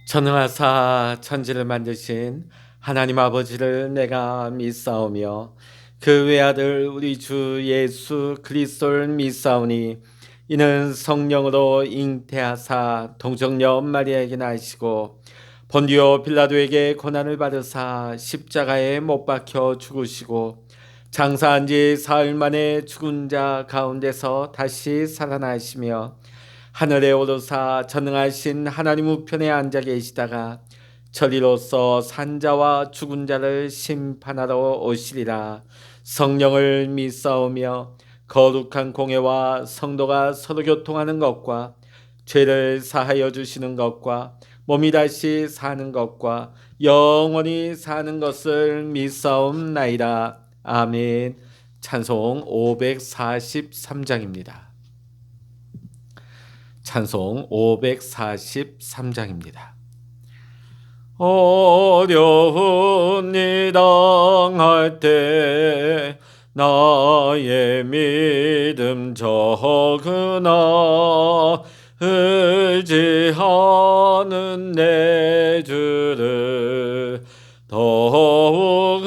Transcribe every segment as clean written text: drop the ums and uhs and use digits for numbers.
전능하사 천지를 만드신 하나님 아버지를 내가 믿사오며 그 외아들 우리 주 예수 그리스도를 믿사오니 이는 성령으로 잉태하사 동정녀 마리아에게 나시고 본디오 빌라도에게 고난을 받으사 십자가에 못 박혀 죽으시고 장사한 지 사흘 만에 죽은 자 가운데서 다시 살아나시며 하늘에 오르사 전능하신 하나님 우편에 앉아 계시다가 저리로서 산자와 죽은 자를 심판하러 오시리라. 성령을 믿사오며 거룩한 공회와 성도가 서로 교통하는 것과 죄를 사하여 주시는 것과 몸이 다시 사는 것과 영원히 사는 것을 믿사옵나이다. 아멘. 찬송 543장입니다. 찬송 543장입니다. 어려운 일 당할 때 나의 믿음 적으나 의지하는 내 주를 더욱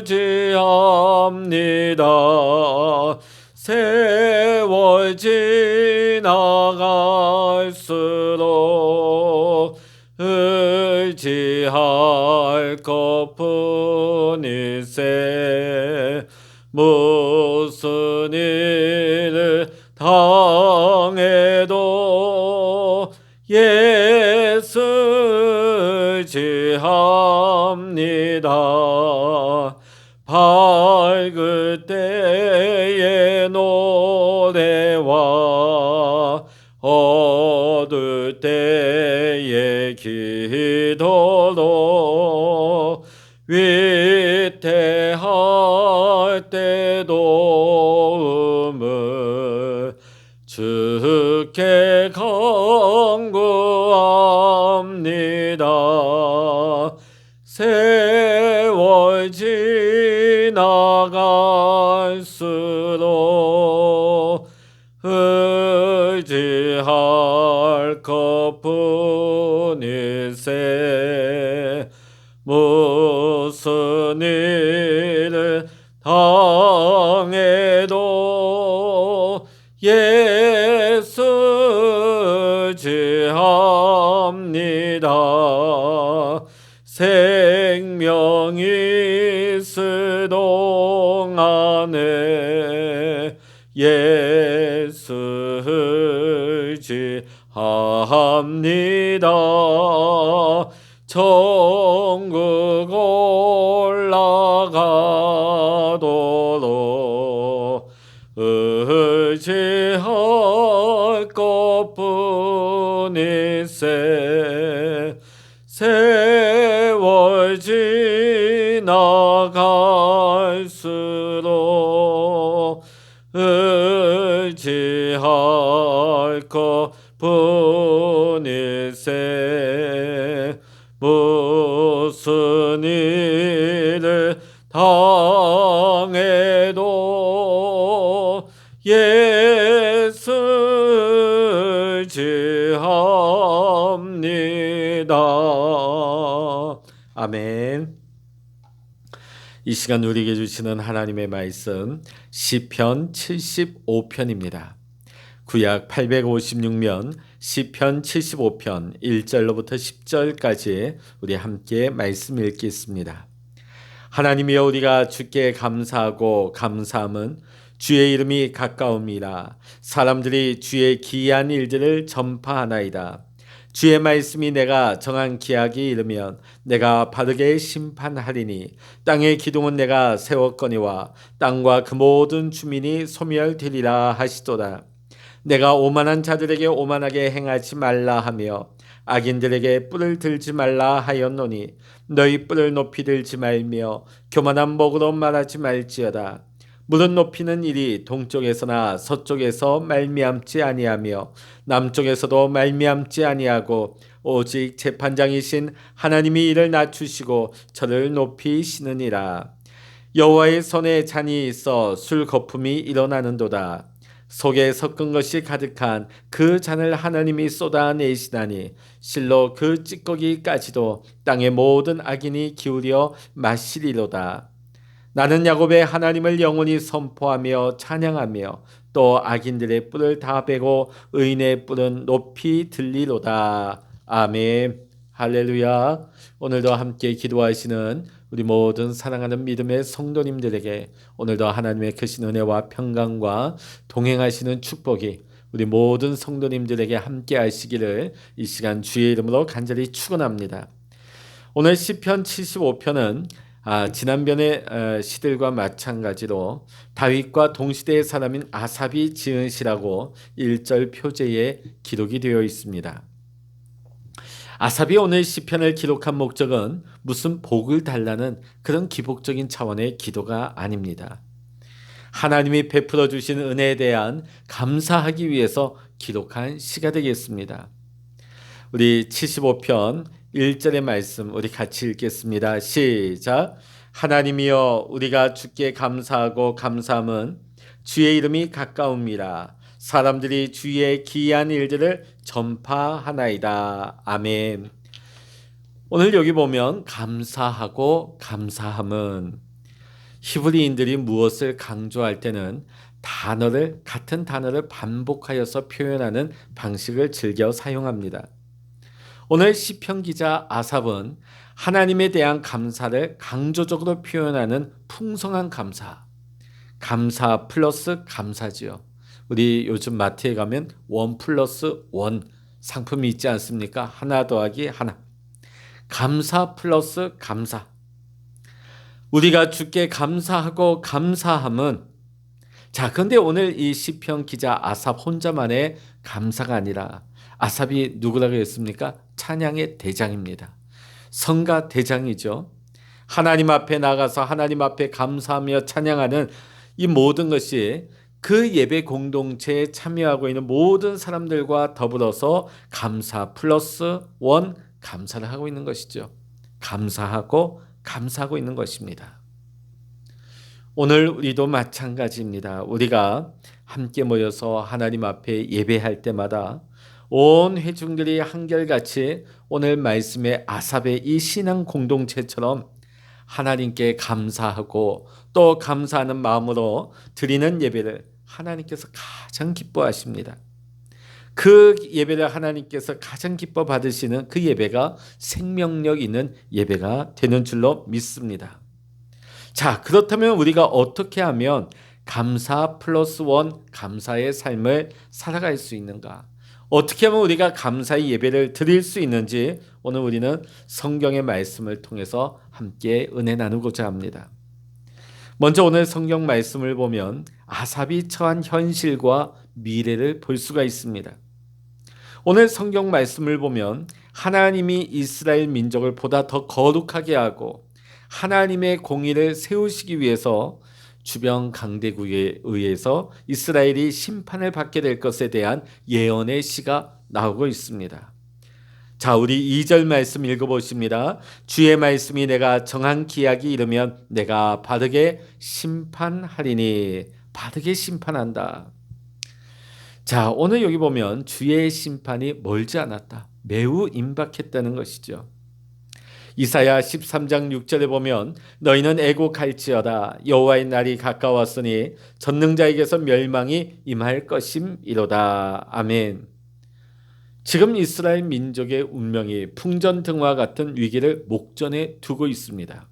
의지합니다. 세월 지나갈수록 의지할 것뿐일세. 무슨 일을 당해도 예수 의지합니다. 밝을 때의 노래와 어두울 때의 기도로 위태할 때 도움을 주께 간구합니다. 세월 지나갈수록 의지할 것뿐일세. 무슨 일을 당해도 예수 의지합니다. 생명이 있을 동안에 예수 의지합니다. 천국 올라가도록 의지할 것뿐일세. 세월 지나갈수록 의지할 것뿐일세. 무슨 일을 당해도 예수 의지합니다. 아멘. 이 시간 우리에게 주시는 하나님의 말씀 시편 75편입니다. 구약 856면 시편 75편 1절로부터 10절까지 우리 함께 말씀 읽겠습니다. 하나님이여, 우리가 주께 감사하고 감사함은 주의 이름이 가까움이라. 사람들이 주의 기이한 일들을 전파하나이다. 주의 말씀이 내가 정한 기약이 이르면 내가 바르게 심판하리니 땅의 기둥은 내가 세웠거니와 땅과 그 모든 주민이 소멸되리라 하시도다. 내가 오만한 자들에게 오만하게 행하지 말라 하며 악인들에게 뿔을 들지 말라 하였노니 너희 뿔을 높이 들지 말며 교만한 목으로 말하지 말지어다. 물은 높이는 일이 동쪽에서나 서쪽에서 말미암지 아니하며 남쪽에서도 말미암지 아니하고 오직 재판장이신 하나님이 이를 낮추시고 저를 높이시느니라. 여호와의 손에 잔이 있어 술 거품이 일어나는도다. 속에 섞은 것이 가득한 그 잔을 하나님이 쏟아내시다니 실로 그 찌꺼기까지도 땅의 모든 악인이 기울여 마시리로다. 나는 야곱의 하나님을 영원히 선포하며 찬양하며 또 악인들의 뿔을 다 베고 의인의 뿔은 높이 들리로다. 아멘. 할렐루야. 오늘도 함께 기도하시는 우리 모든 사랑하는 믿음의 성도님들에게 오늘도 하나님의 크신 은혜와 평강과 동행하시는 축복이 우리 모든 성도님들에게 함께 하시기를 이 시간 주의 이름으로 간절히 축원합니다. 오늘 시편 75편은 지난번의 시들과 마찬가지로 다윗과 동시대의 사람인 아삽이 지은 시라고 1절 표제에 기록이 되어 있습니다. 아삽이 오늘 시편을 기록한 목적은 무슨 복을 달라는 그런 기복적인 차원의 기도가 아닙니다. 하나님이 베풀어 주신 은혜에 대한 감사하기 위해서 기록한 시가 되겠습니다. 우리 75편 1절의 말씀 우리 같이 읽겠습니다. 시작. 하나님이여 우리가 주께 감사하고 감사함은 주의 이름이 가까움이라. 사람들이 주의 기이한 일들을 전파하나이다. 아멘. 오늘 여기 보면 감사하고 감사함은 히브리인들이 무엇을 강조할 때는 같은 단어를 반복하여서 표현하는 방식을 즐겨 사용합니다. 오늘 시편 기자 아삽은 하나님에 대한 감사를 강조적으로 표현하는 풍성한 감사 플러스 감사지요. 우리 요즘 마트에 가면 1+1 상품이 있지 않습니까? 하나 더하기 하나. 감사 플러스 감사. 우리가 주께 감사하고 감사함은 그런데 오늘 이 시편 기자 아삽 혼자만의 감사가 아니라 아삽이 누구라고 했습니까? 찬양의 대장입니다. 성가 대장이죠. 하나님 앞에 나가서 하나님 앞에 감사하며 찬양하는 이 모든 것이 그 예배 공동체에 참여하고 있는 모든 사람들과 더불어서 감사 플러스 원 감사를 하고 있는 것이죠. 감사하고 있는 것입니다. 오늘 우리도 마찬가지입니다. 우리가 함께 모여서 하나님 앞에 예배할 때마다 온 회중들이 한결같이 오늘 말씀의 아삽의 이 신앙 공동체처럼 하나님께 감사하고 또 감사하는 마음으로 드리는 예배를 하나님께서 가장 기뻐하십니다. 그 예배를 하나님께서 가장 기뻐 받으시는 그 예배가 생명력 있는 예배가 되는 줄로 믿습니다. 그렇다면 우리가 어떻게 하면 감사 플러스 원 감사의 삶을 살아갈 수 있는가? 어떻게 하면 우리가 감사의 예배를 드릴 수 있는지 오늘 우리는 성경의 말씀을 통해서 함께 은혜 나누고자 합니다. 먼저 오늘 성경 말씀을 보면 아삽이 처한 현실과 미래를 볼 수가 있습니다. 오늘 성경 말씀을 보면 하나님이 이스라엘 민족을 보다 더 거룩하게 하고 하나님의 공의를 세우시기 위해서 주변 강대국에 의해서 이스라엘이 심판을 받게 될 것에 대한 예언의 시가 나오고 있습니다. 우리 2절 말씀 읽어보십니다. 주의 말씀이 내가 정한 기약이 이르면 내가 바르게 심판하리니. 바르게 심판한다. 오늘 여기 보면 주의 심판이 멀지 않았다. 매우 임박했다는 것이죠. 이사야 13장 6절에 보면 너희는 애곡할지어다 여호와의 날이 가까웠으니 전능자에게서 멸망이 임할 것임이로다. 아멘. 지금 이스라엘 민족의 운명이 풍전등화 같은 위기를 목전에 두고 있습니다.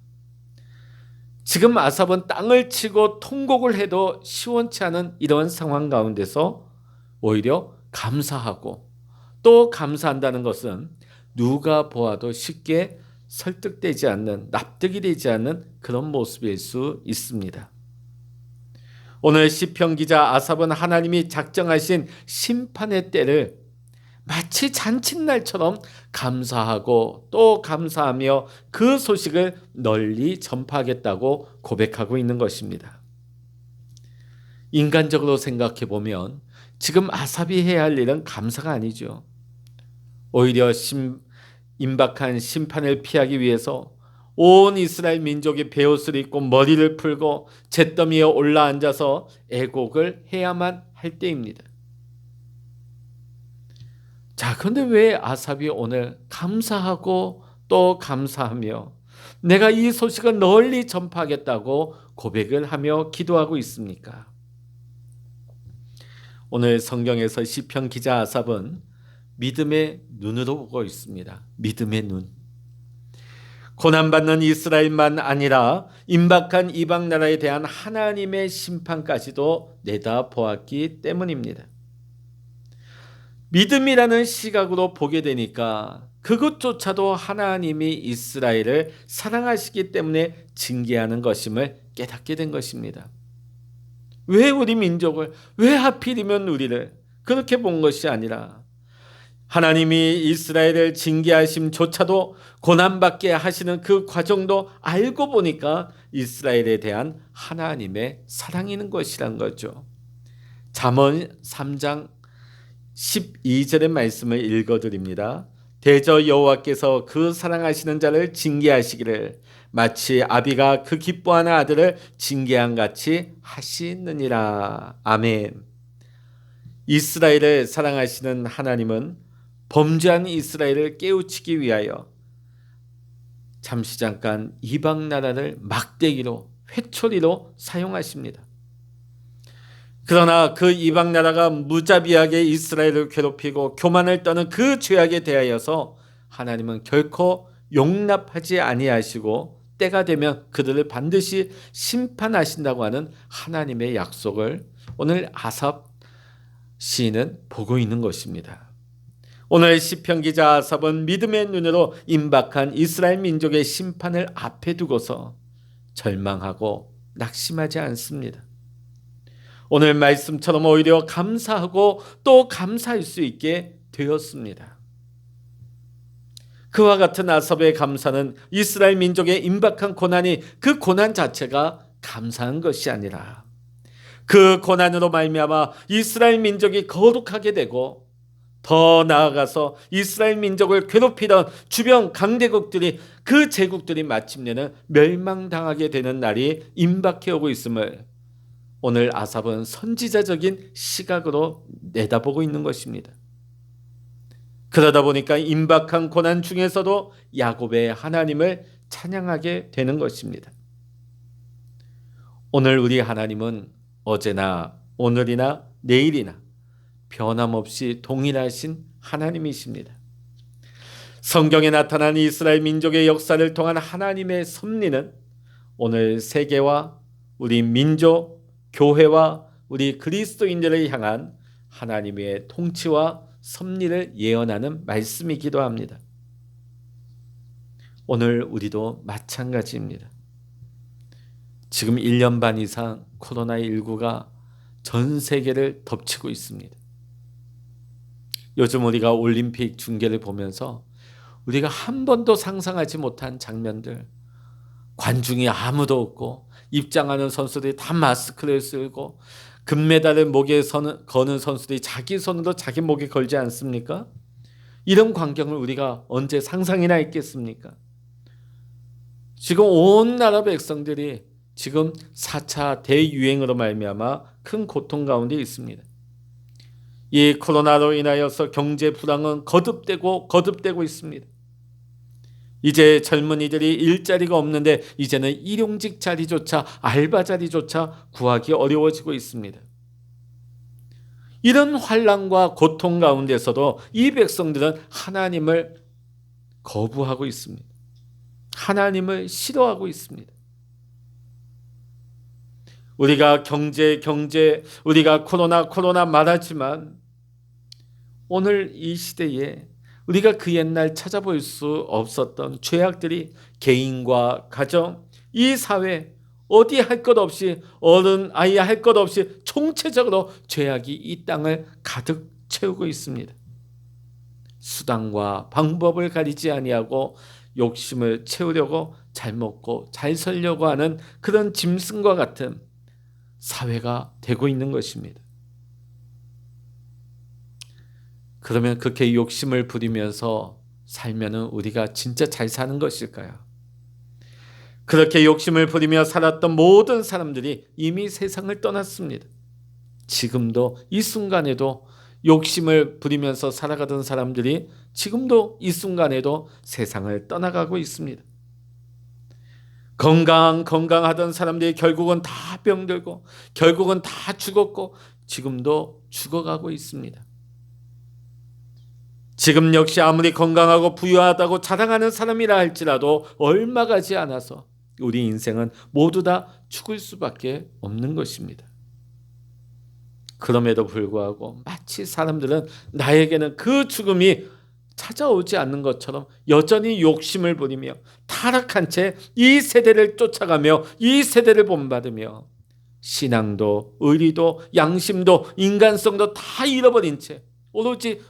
지금 아삽은 땅을 치고 통곡을 해도 시원치 않은 이런 상황 가운데서 오히려 감사하고 또 감사한다는 것은 누가 보아도 쉽게 설득되지 않는, 납득이 되지 않는 그런 모습일 수 있습니다. 오늘 시편 기자 아삽은 하나님이 작정하신 심판의 때를 마치 잔칫날처럼 감사하고 또 감사하며 그 소식을 널리 전파하겠다고 고백하고 있는 것입니다. 인간적으로 생각해 보면 지금 아삽이 해야 할 일은 감사가 아니죠. 오히려 임박한 심판을 피하기 위해서 온 이스라엘 민족이 베옷을 입고 머리를 풀고 잿더미에 올라앉아서 애곡을 해야만 할 때입니다. 자, 그런데 왜 아삽이 오늘 감사하고 또 감사하며 내가 이 소식을 널리 전파하겠다고 고백을 하며 기도하고 있습니까? 오늘 성경에서 시편 기자 아삽은 믿음의 눈으로 보고 있습니다. 믿음의 눈. 고난받는 이스라엘만 아니라 임박한 이방 나라에 대한 하나님의 심판까지도 내다보았기 때문입니다. 믿음이라는 시각으로 보게 되니까 그것조차도 하나님이 이스라엘을 사랑하시기 때문에 징계하는 것임을 깨닫게 된 것입니다. 왜 우리 민족을, 왜 하필이면 우리를 그렇게 본 것이 아니라 하나님이 이스라엘을 징계하심조차도 고난받게 하시는 그 과정도 알고 보니까 이스라엘에 대한 하나님의 사랑이는 것이란 거죠. 잠언 3장 12절의 말씀을 읽어드립니다. 대저 여호와께서 그 사랑하시는 자를 징계하시기를 마치 아비가 그 기뻐하는 아들을 징계한 같이 하시느니라. 아멘. 이스라엘을 사랑하시는 하나님은 범죄한 이스라엘을 깨우치기 위하여 잠시 잠깐 이방 나라를 막대기로, 회초리로 사용하십니다. 그러나 그 이방 나라가 무자비하게 이스라엘을 괴롭히고 교만을 떠는 그 죄악에 대하여서 하나님은 결코 용납하지 아니하시고 때가 되면 그들을 반드시 심판하신다고 하는 하나님의 약속을 오늘 아삽 시인은 보고 있는 것입니다. 오늘 시편 기자 아삽은 믿음의 눈으로 임박한 이스라엘 민족의 심판을 앞에 두고서 절망하고 낙심하지 않습니다. 오늘 말씀처럼 오히려 감사하고 또 감사할 수 있게 되었습니다. 그와 같은 아삽의 감사는 이스라엘 민족의 임박한 고난이 그 고난 자체가 감사한 것이 아니라 그 고난으로 말미암아 이스라엘 민족이 거룩하게 되고 더 나아가서 이스라엘 민족을 괴롭히던 주변 강대국들이 그 제국들이 마침내는 멸망당하게 되는 날이 임박해 오고 있음을 오늘 아삽은 선지자적인 시각으로 내다보고 있는 것입니다. 그러다 보니까 임박한 고난 중에서도 야곱의 하나님을 찬양하게 되는 것입니다. 오늘 우리 하나님은 어제나 오늘이나 내일이나 변함없이 동일하신 하나님이십니다. 성경에 나타난 이스라엘 민족의 역사를 통한 하나님의 섭리는 오늘 세계와 우리 민족, 교회와 우리 그리스도인들을 향한 하나님의 통치와 섭리를 예언하는 말씀이기도 합니다. 오늘 우리도 마찬가지입니다. 지금 1년 반 이상 코로나19가 전 세계를 덮치고 있습니다. 요즘 우리가 올림픽 중계를 보면서 우리가 한 번도 상상하지 못한 장면들, 관중이 아무도 없고 입장하는 선수들이 다 마스크를 쓰고 금메달을 목에 거는 선수들이 자기 손으로 자기 목에 걸지 않습니까? 이런 광경을 우리가 언제 상상이나 했겠습니까? 지금 온 나라 백성들이 지금 4차 대유행으로 말미암아 큰 고통 가운데 있습니다. 이 코로나로 인하여서 경제 불황은 거듭되고 있습니다. 이제 젊은이들이 일자리가 없는데 이제는 일용직 자리조차, 알바 자리조차 구하기 어려워지고 있습니다. 이런 환난과 고통 가운데서도 이 백성들은 하나님을 거부하고 있습니다. 하나님을 싫어하고 있습니다. 우리가 경제, 우리가 코로나 말하지만 오늘 이 시대에 우리가 그 옛날 찾아볼 수 없었던 죄악들이 개인과 가정, 이 사회 어디 할 것 없이 어른, 아이 할 것 없이 총체적으로 죄악이 이 땅을 가득 채우고 있습니다. 수단과 방법을 가리지 아니하고 욕심을 채우려고 잘 먹고 잘 살려고 하는 그런 짐승과 같은 사회가 되고 있는 것입니다. 그러면 그렇게 욕심을 부리면서 살면은 우리가 진짜 잘 사는 것일까요? 그렇게 욕심을 부리며 살았던 모든 사람들이 이미 세상을 떠났습니다. 지금도 이 순간에도 욕심을 부리면서 살아가던 사람들이 지금도 이 순간에도 세상을 떠나가고 있습니다. 건강하던 사람들이 결국은 다 병들고 결국은 다 죽었고 지금도 죽어가고 있습니다. 지금 역시 아무리 건강하고 부유하다고 자랑하는 사람이라 할지라도 얼마 가지 않아서 우리 인생은 모두 다 죽을 수밖에 없는 것입니다. 그럼에도 불구하고 마치 사람들은 나에게는 그 죽음이 찾아오지 않는 것처럼 여전히 욕심을 부리며 타락한 채 이 세대를 쫓아가며 이 세대를 본받으며 신앙도 의리도 양심도 인간성도 다 잃어버린 채 오로지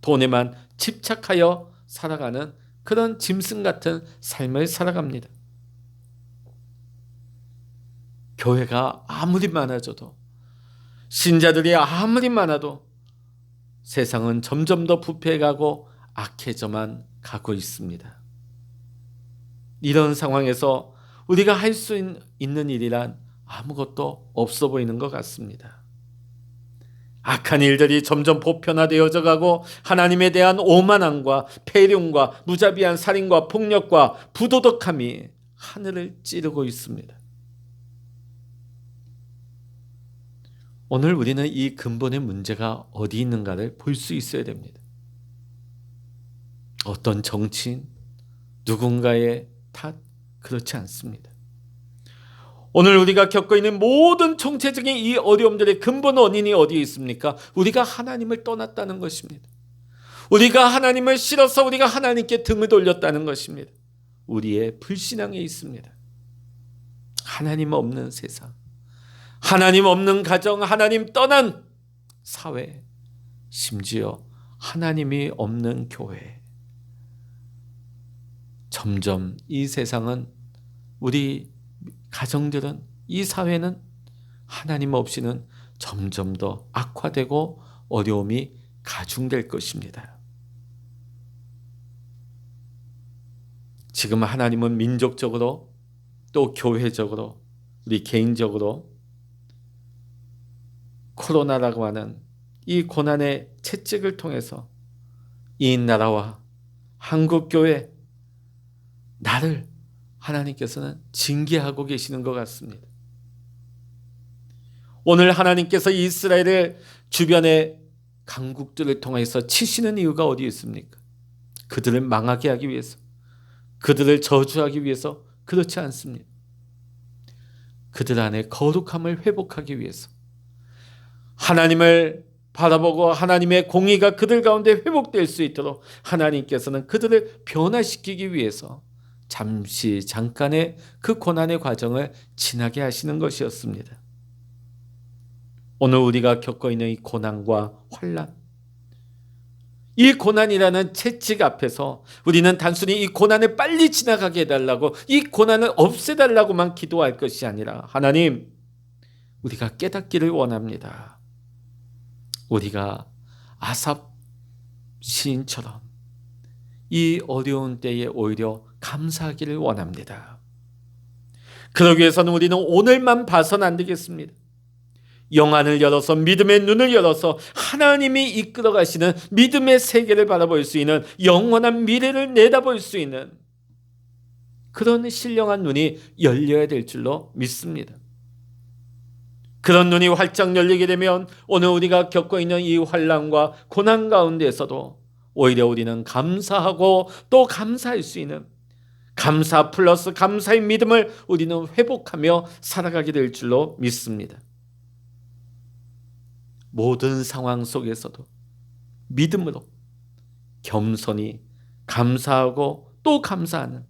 돈에만 집착하여 살아가는 그런 짐승 같은 삶을 살아갑니다. 교회가 아무리 많아져도 신자들이 아무리 많아도 세상은 점점 더 부패해가고 악해져만 가고 있습니다. 이런 상황에서 우리가 할 수 있는 일이란 아무것도 없어 보이는 것 같습니다. 악한 일들이 점점 보편화되어져 가고 하나님에 대한 오만함과 폐륜과 무자비한 살인과 폭력과 부도덕함이 하늘을 찌르고 있습니다. 오늘 우리는 이 근본의 문제가 어디 있는가를 볼 수 있어야 됩니다. 어떤 정치인, 누군가의 탓, 그렇지 않습니다. 오늘 우리가 겪고 있는 모든 총체적인 이 어려움들의 근본 원인이 어디에 있습니까? 우리가 하나님을 떠났다는 것입니다. 우리가 하나님을 싫어서 우리가 하나님께 등을 돌렸다는 것입니다. 우리의 불신앙에 있습니다. 하나님 없는 세상, 하나님 없는 가정, 하나님 떠난 사회, 심지어 하나님이 없는 교회. 점점 이 세상은, 우리 가정들은, 이 사회는 하나님 없이는 점점 더 악화되고 어려움이 가중될 것입니다. 지금 하나님은 민족적으로 또 교회적으로 우리 개인적으로 코로나라고 하는 이 고난의 채찍을 통해서 이 나라와 한국교회, 나를 하나님께서는 징계하고 계시는 것 같습니다. 오늘 하나님께서 이스라엘의 주변의 강국들을 통해서 치시는 이유가 어디 있습니까? 그들을 망하게 하기 위해서, 그들을 저주하기 위해서 그렇지 않습니다. 그들 안에 거룩함을 회복하기 위해서, 하나님을 바라보고 하나님의 공의가 그들 가운데 회복될 수 있도록 하나님께서는 그들을 변화시키기 위해서 잠깐의 그 고난의 과정을 지나게 하시는 것이었습니다. 오늘 우리가 겪고 있는 이 고난과 환난, 이 고난이라는 채찍 앞에서 우리는 단순히 이 고난을 빨리 지나가게 해달라고, 이 고난을 없애달라고만 기도할 것이 아니라, 하나님, 우리가 깨닫기를 원합니다. 우리가 아삽 시인처럼 이 어려운 때에 오히려 감사하기를 원합니다. 그러기 위해서는 우리는 오늘만 봐서는 안 되겠습니다. 영안을 열어서, 믿음의 눈을 열어서 하나님이 이끌어 가시는 믿음의 세계를 바라볼 수 있는, 영원한 미래를 내다볼 수 있는 그런 신령한 눈이 열려야 될 줄로 믿습니다. 그런 눈이 활짝 열리게 되면 오늘 우리가 겪고 있는 이 환난과 고난 가운데에서도 오히려 우리는 감사하고 또 감사할 수 있는, 감사 플러스 감사의 믿음을 우리는 회복하며 살아가게 될 줄로 믿습니다. 모든 상황 속에서도 믿음으로 겸손히 감사하고 또 감사하는,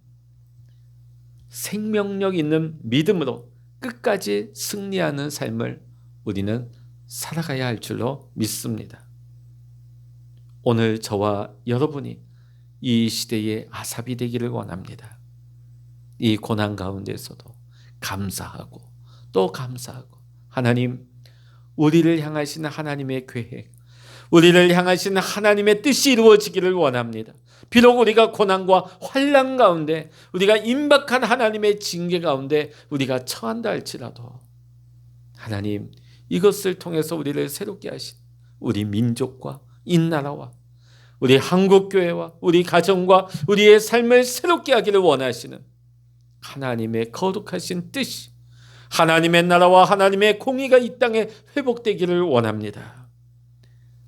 생명력 있는 믿음으로 끝까지 승리하는 삶을 우리는 살아가야 할 줄로 믿습니다. 오늘 저와 여러분이 이 시대의 아삽이 되기를 원합니다. 이 고난 가운데서도 감사하고 또 감사하고, 하나님, 우리를 향하시는 하나님의 계획, 우리를 향하신 하나님의 뜻이 이루어지기를 원합니다. 비록 우리가 고난과 환난 가운데, 우리가 임박한 하나님의 징계 가운데 우리가 처한다 할지라도 하나님, 이것을 통해서 우리를 새롭게 하신 우리 민족과 이 나라와 우리 한국교회와 우리 가정과 우리의 삶을 새롭게 하기를 원하시는 하나님의 거룩하신 뜻이, 하나님의 나라와 하나님의 공의가 이 땅에 회복되기를 원합니다.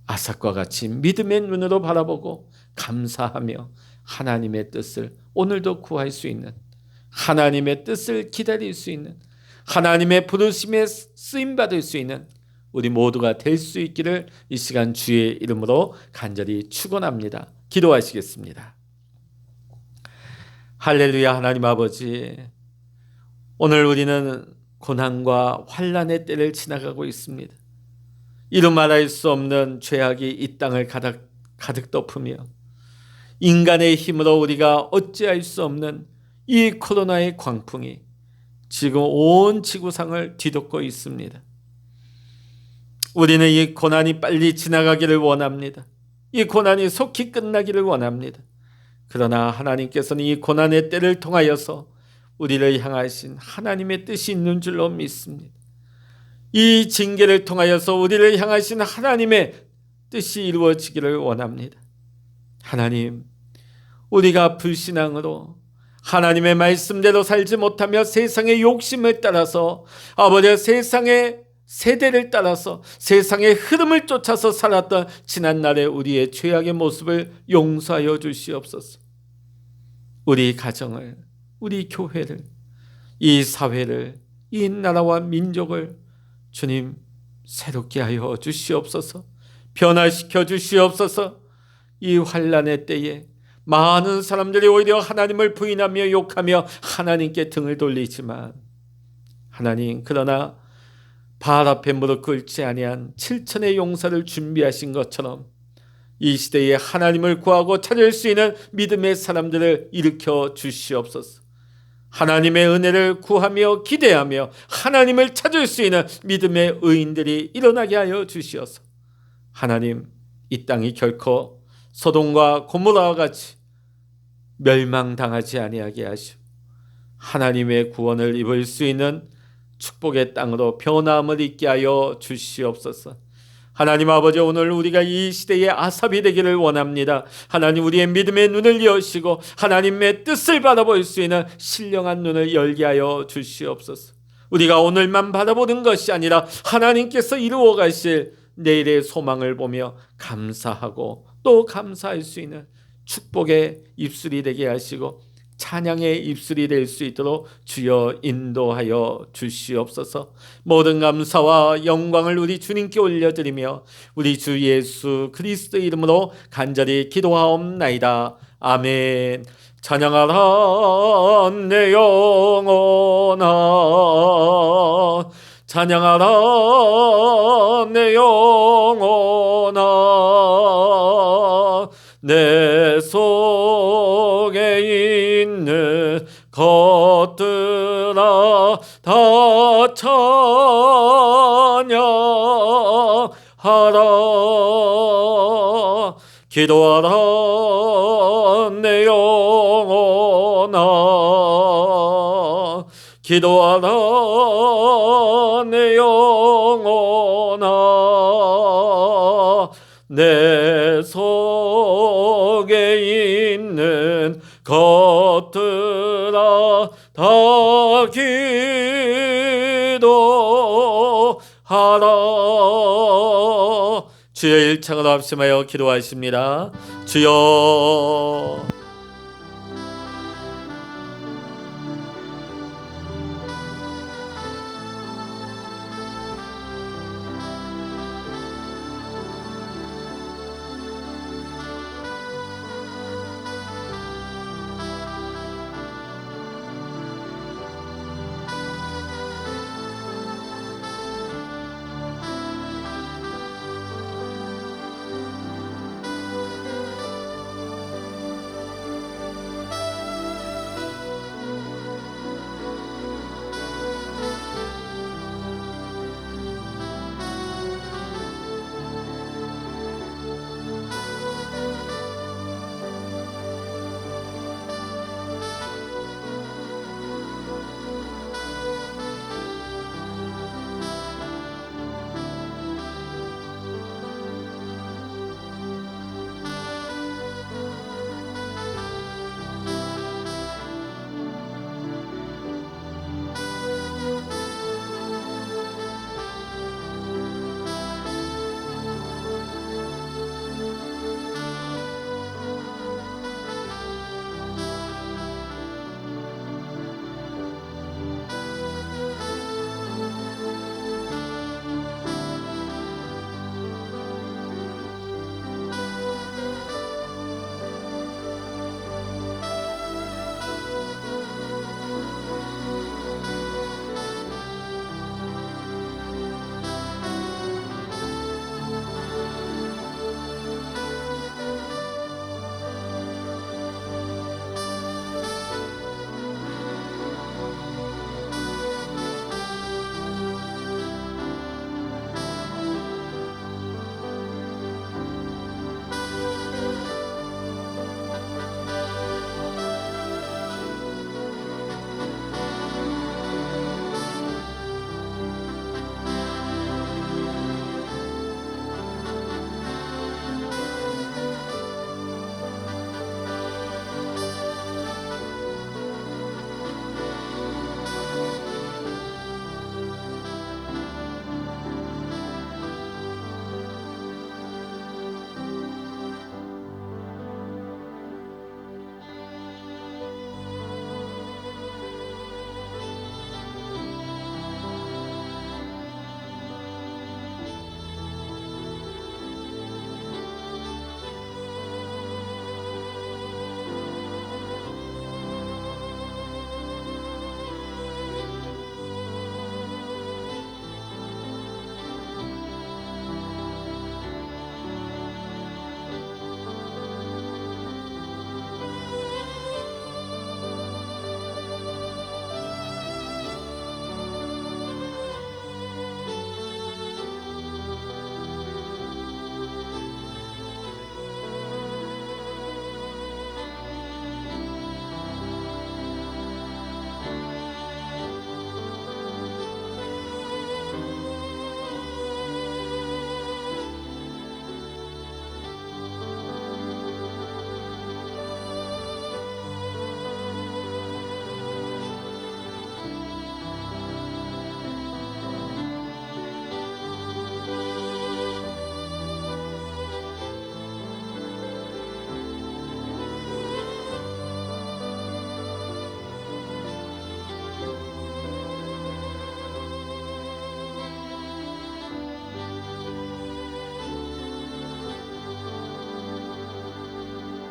아삭과 같이 믿음의 눈으로 바라보고 감사하며 하나님의 뜻을 오늘도 구할 수 있는, 하나님의 뜻을 기다릴 수 있는, 하나님의 부르심에 쓰임받을 수 있는 우리 모두가 될 수 있기를 이 시간 주의 이름으로 간절히 축원합니다. 기도하시겠습니다. 할렐루야. 하나님 아버지, 오늘 우리는 고난과 환난의 때를 지나가고 있습니다. 이루 말할 수 없는 죄악이 이 땅을 가득 덮으며 인간의 힘으로 우리가 어찌할 수 없는 이 코로나의 광풍이 지금 온 지구상을 뒤덮고 있습니다. 우리는 이 고난이 빨리 지나가기를 원합니다. 이 고난이 속히 끝나기를 원합니다. 그러나 하나님께서는 이 고난의 때를 통하여서 우리를 향하신 하나님의 뜻이 있는 줄로 믿습니다. 이 징계를 통하여서 우리를 향하신 하나님의 뜻이 이루어지기를 원합니다. 하나님, 우리가 불신앙으로 하나님의 말씀대로 살지 못하며 세상의 욕심을 따라서, 아버지, 세상의 세대를 따라서 세상의 흐름을 쫓아서 살았던 지난날의 우리의 죄악의 모습을 용서하여 주시옵소서. 우리 가정을, 우리 교회를, 이 사회를, 이 나라와 민족을 주님 새롭게 하여 주시옵소서. 변화시켜 주시옵소서. 이 환난의 때에 많은 사람들이 오히려 하나님을 부인하며 욕하며 하나님께 등을 돌리지만, 하나님, 그러나 발 앞에 무릎 꿇지 아니한 7천의 용사를 준비하신 것처럼 이 시대에 하나님을 구하고 찾을 수 있는 믿음의 사람들을 일으켜 주시옵소서. 하나님의 은혜를 구하며 기대하며 하나님을 찾을 수 있는 믿음의 의인들이 일어나게 하여 주시옵소서. 하나님, 이 땅이 결코 소돔과 고모라와 같이 멸망당하지 아니하게 하시오. 하나님의 구원을 입을 수 있는 축복의 땅으로 변함을 있게 하여 주시옵소서. 하나님 아버지, 오늘 우리가 이 시대의 아삽이 되기를 원합니다. 하나님, 우리의 믿음의 눈을 여시고 하나님의 뜻을 바라볼 수 있는 신령한 눈을 열게 하여 주시옵소서. 우리가 오늘만 바라보는 것이 아니라 하나님께서 이루어 가실 내일의 소망을 보며 감사하고 또 감사할 수 있는 축복의 입술이 되게 하시고 찬양의 입술이 될 수 있도록 주여 인도하여 주시옵소서. 모든 감사와 영광을 우리 주님께 올려드리며 우리 주 예수 그리스도의 이름으로 간절히 기도하옵나이다. 아멘. 찬양하라 내 영혼아, 찬양하라 내 영혼아, 내 속에 있는 것들아 다 찬양하라. 기도하라 내 영혼아, 기도하라 내 영혼아, 내 속에 있는 것들아 다 기도하라. 주여, 일창으로 합심하여 기도하십니다. 주여,